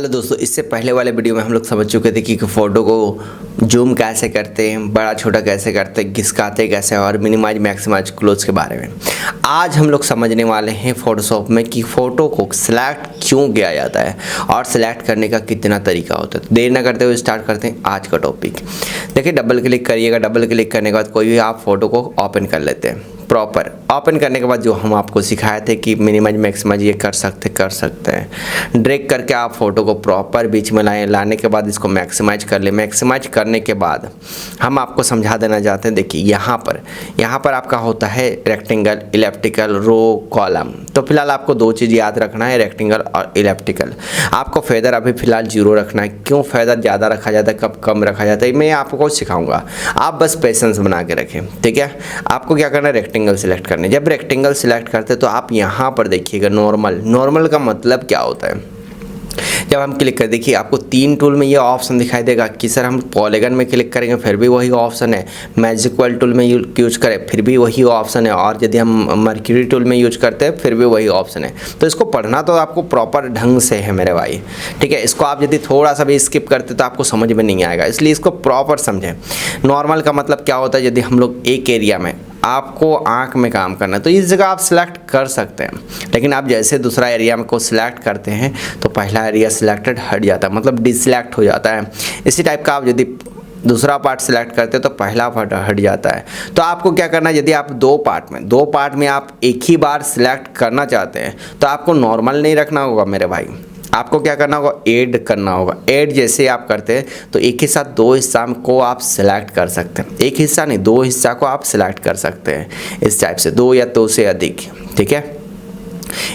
Hello दोस्तों, इससे पहले वाले वीडियो में हम लोग समझ चुके थे कि फ़ोटो को जूम कैसे करते हैं, बड़ा छोटा कैसे करते हैं, घिसकाते कैसे और मिनिमाइज मैक्सिमाइज क्लोज के बारे में। आज हम लोग समझने वाले हैं फ़ोटोशॉप में कि फ़ोटो को सिलेक्ट क्यों किया जाता है और सिलेक्ट करने का कितना तरीका होता है। तो देर ना करते हुए स्टार्ट करते हैं आज का टॉपिक। देखिए, डबल क्लिक करिएगा। डबल क्लिक करने के बाद कोई भी आप फ़ोटो को ओपन कर लेते हैं। प्रॉपर ओपन करने के बाद जो हम आपको सिखाए थे कि मिनिमाइज मैक्सिमाइज ये कर सकते हैं। ड्रैग करके आप फ़ोटो को प्रॉपर बीच में लाने के बाद इसको मैक्सिमाइज कर ले। मैक्सिमाइज करने के बाद हम आपको समझा देना चाहते हैं। देखिए, यहाँ पर आपका होता है रेक्टेंगल, इलिप्टिकल, रो, कॉलम। तो फिलहाल आपको दो चीज़ याद रखना है, रेक्टेंगल और इलिप्टिकल। आपको फेदर अभी फिलहाल 0 रखना है। क्यों फेदर ज़्यादा रखा जाता है, कब कम रखा जाता है, मैं आपको सिखाऊंगा। आप बस पेशेंस बना के रखें, ठीक है। आपको क्या करना है, रेक्टेंगल सिलेक्ट करने। जब रेक्टेंगल सिलेक्ट करते तो आप यहाँ पर देखिएगा नॉर्मल का मतलब क्या होता है। जब हम क्लिक कर, देखिए आपको 3 टूल में ये ऑप्शन दिखाई देगा कि सर हम पॉलीगन में क्लिक करेंगे फिर भी वही ऑप्शन है, मैजिक वर्ल्ड टूल में यूज करें फिर भी वही ऑप्शन है, और यदि हम मर्क्यूरी टूल में यूज करते हैं फिर भी वही ऑप्शन है। तो इसको पढ़ना तो आपको प्रॉपर ढंग से है मेरे भाई, ठीक है। इसको आप यदि थोड़ा सा भी स्किप करते तो आपको समझ में नहीं आएगा, इसलिए इसको प्रॉपर समझें। नॉर्मल का मतलब क्या होता है, यदि हम लोग एक एरिया में आपको आंख में काम करना है तो इस जगह आप सिलेक्ट कर सकते हैं, लेकिन आप जैसे दूसरा एरिया में को सिलेक्ट करते हैं तो पहला एरिया सिलेक्टेड हट जाता है, मतलब डिसलेक्ट हो जाता है। इसी टाइप का आप यदि दूसरा पार्ट सिलेक्ट करते हैं तो पहला पार्ट हट जाता है। तो आपको क्या करना है, यदि आप दो पार्ट में आप एक ही बार सिलेक्ट करना चाहते हैं तो आपको नॉर्मल नहीं रखना होगा मेरे भाई। आपको क्या करना होगा, ऐड करना होगा। ऐड जैसे आप करते हैं तो एक ही साथ 2 हिस्सा को आप सिलेक्ट कर सकते हैं। एक हिस्सा नहीं, 2 हिस्सा को आप सिलेक्ट कर सकते हैं इस टाइप से, 2 या 2 से अधिक, ठीक है।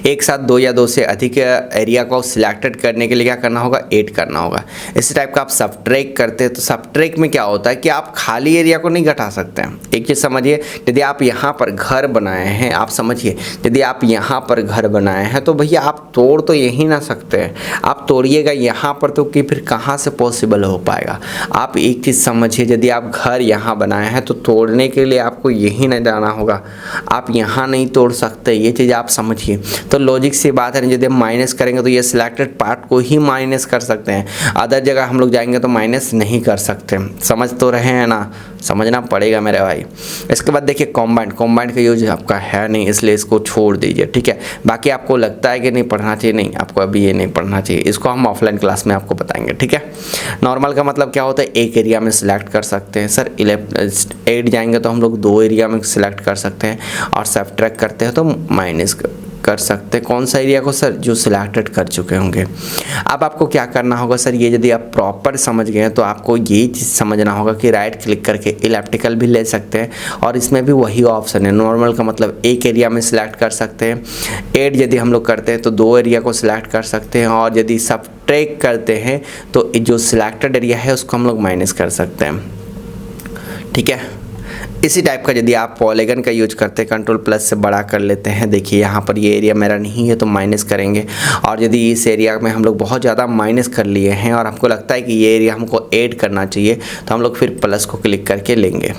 एक साथ 2 या 2 से अधिक एरिया को सिलेक्टेड करने के लिए क्या करना होगा, ऐड करना होगा। इसी टाइप का आप सबट्रैक्ट करते हैं तो सबट्रैक्ट में क्या होता है कि आप खाली एरिया को नहीं घटा सकते हैं। एक चीज़ समझिए, यदि आप यहाँ पर घर बनाए हैं, आप समझिए यदि आप यहाँ पर घर बनाए हैं तो भैया आप तोड़ तो यही ना सकते हैं, आप तोड़िएगा यहाँ पर तो कि फिर कहाँ से पॉसिबल हो पाएगा। आप एक चीज़ समझिए, यदि आप घर यहाँ बनाए हैं तो तोड़ने के लिए आपको यही नहीं जाना होगा, आप यहाँ नहीं तोड़ सकते, ये चीज़ आप समझिए। तो लॉजिक से बात है, यदि हम माइनस करेंगे तो ये सिलेक्टेड पार्ट को ही माइनस कर सकते हैं, अदर जगह हम लोग जाएंगे तो माइनस नहीं कर सकते। समझ तो रहे हैं ना, समझना पड़ेगा मेरे भाई। इसके बाद देखिए कॉम्बाइंड का यूज आपका है नहीं, इसलिए इसको छोड़ दीजिए, ठीक है। बाकी आपको लगता है कि नहीं पढ़ना चाहिए, नहीं, आपको अभी ये नहीं पढ़ना चाहिए, इसको हम ऑफलाइन क्लास में आपको बताएंगे, ठीक है। नॉर्मल का मतलब क्या होता है, एक एरिया में सिलेक्ट कर सकते हैं। सर 8 जाएंगे तो हम लोग 2 एरिया में सिलेक्ट कर सकते हैं, और सबट्रैक्ट करते हैं तो माइनस कर सकते हैं कौन सा एरिया को, सर जो सिलेक्टेड कर चुके होंगे। अब आपको क्या करना होगा, सर ये यदि आप प्रॉपर समझ गए हैं तो आपको ये चीज़ समझना होगा कि राइट क्लिक करके इलिप्टिकल भी ले सकते हैं, और इसमें भी वही ऑप्शन है। नॉर्मल का मतलब एक एरिया में सिलेक्ट कर सकते हैं। ऐड यदि हम लोग करते हैं तो 2 एरिया को सिलेक्ट कर सकते हैं, और यदि सबट्रैक्ट करते हैं तो जो सिलेक्टेड एरिया है उसको हम लोग माइनस कर सकते हैं, ठीक है। इसी टाइप का यदि आप पॉलीगन का यूज करते हैं, कंट्रोल+ से बड़ा कर लेते हैं। देखिए यहाँ पर ये एरिया मेरा नहीं है तो माइनस करेंगे, और यदि इस एरिया में हम लोग बहुत ज़्यादा माइनस कर लिए हैं और हमको लगता है कि ये एरिया हमको ऐड करना चाहिए तो हम लोग फिर प्लस को क्लिक करके लेंगे।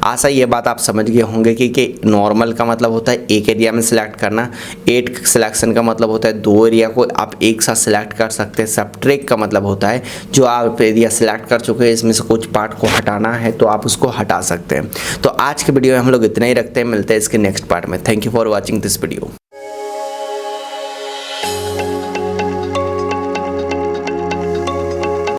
आशा ये बात आप समझ गए होंगे कि नॉर्मल का मतलब होता है एक एरिया में सिलेक्ट करना, ऐड सिलेक्शन का मतलब होता है 2 एरिया को आप एक साथ सिलेक्ट कर सकते हैं। सबट्रैक्ट का मतलब होता है जो आप एरिया सिलेक्ट कर चुके हैं इसमें से कुछ पार्ट को हटाना है तो आप उसको हटा सकते हैं। तो आज के वीडियो में हम लोग इतना ही रखते हैं, मिलते हैं इसके नेक्स्ट पार्ट में। Thank you for watching this video.